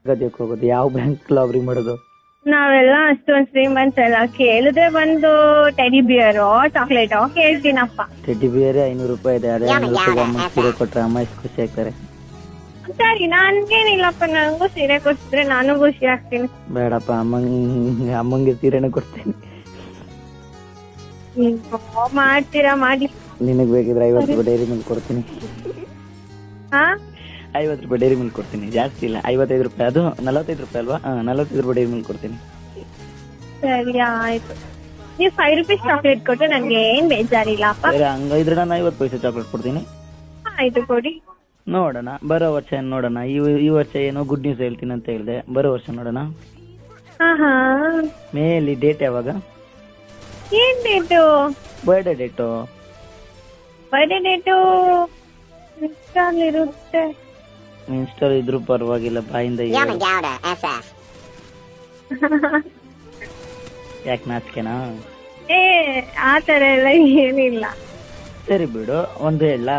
ಗದ್ಯಕ್ಕೆ ಹೋಗೋದು, ಯಾವ ಬ್ಯಾಂಕ್ ಲಾಬ್ರಿ ಮಾಡೋದು? ನಾವೆಲ್ಲ ಅಷ್ಟೊಂದ್ ಶ್ರೀಮಂತ ಎಲ್ಲ, ಕೇಳಿದ್ರೆ ಬಂದು ಟೆಡಿ ಬಿಯರು ಚಾಕ್ಲೇಟು ಕೇಳ್ತೀನಪ್ಪ. ಟೆಡ್ಡಿ ಬಿಯರೇ 500 ರೂಪಾಯಿ ಇದೆ. ಅದೇ 500 ರೂಪಾಯಿಗೆ ಅಮ್ಮ ಸೀರೆ ಕೊಟ್ರೆ ಅಮ್ಮ ಎಷ್ಟು ಖುಷಿ ಆಗ್ತಾರೆ. ಸರಿ, ನನ್ಗೇನಿಲ್ಲಪ್ಪ, ನನಗೂ ಸೀರೆ ಕೊಡ್ಸಿದ್ರೆ ನಾನು ಖುಷಿ ಆಗ್ತೀನಿ. ಬೇಡಪ್ಪ, ಅಮ್ಮಂಗೆ ಸೀರೆನೇ ಕೊಡ್ತೀನಿ. ಮಾಡ್ತೀರಾ ಮಾಡಿ. ನಿನಗ್ ಬೇಕಿದ್ರೆ 50 ರೂಪಾಯಿ ಡೈರಿ ಮಿಲ್ಕ್ ಕೊಡ್ತೀನಿ. ಹಾ, 50 ರೂಪಾಯಿ ಡೈರಿ ಮಿಲ್ಕ್ ಕೊಡ್ತೀನಿ, ಜಾಸ್ತಿ ಇಲ್ಲ. 55 ರೂಪಾಯಿ, ಅದು 45 ರೂಪಾಯಿ ಅಲ್ವಾ? 45 ರೂಪಾಯಿ ಡೈರಿ ಮಿಲ್ಕ್ ಕೊಡ್ತೀನಿ. ಸರಿ ಆಯ್ತು. ನೀವು 5 ರೂಪೀಸ್ ಚಾಕ್ಲೇಟ್ ಕೊಟ್ರೆ ನನ್ಗೆ ಏನ್ ಬೇಜಾರಿಲ್ಲಪ್ಪ. ಹಂಗಿದ್ರೆ ನಾನು 50 ಪೈಸೆ ಚಾಕ್ಲೇಟ್ ಕೊಡ್ತೀನಿ. ಆಯ್ತು, ಕೊಡಿ. ನೋಡೋಣ, ಬರೋ ವರ್ಷ ನೋಡೋಣ. ಈ ವರ್ಷ ಏನೋ ಗುಡ್ ನ್ಯೂಸ್ ಹೇಳ್ತೀನಿ ಅಂತ ಹೇಳಿದೆ, ಬರೋ ವರ್ಷ ನೋಡೋಣ. ಹಾ, ಮೇಲಿ ಡೇಟ್ ಯಾವಾಗ? ಏನ್ date? Birthday date. Birthday date ಇರುತ್ತೆ. ಇನ್ಸ್ಟಾಲ್ ಇದ್ರು ಪರವಾಗಿಲ್ಲ, ಬಾಯಿಂದ ಯಾಕೆ ನಾಚಿಕೆನಾ? ಆತರ ಎಲ್ಲ ಏನಿಲ್ಲ. ಸರಿ ಬಿಡು, ಒಂದು ಹೇಳ.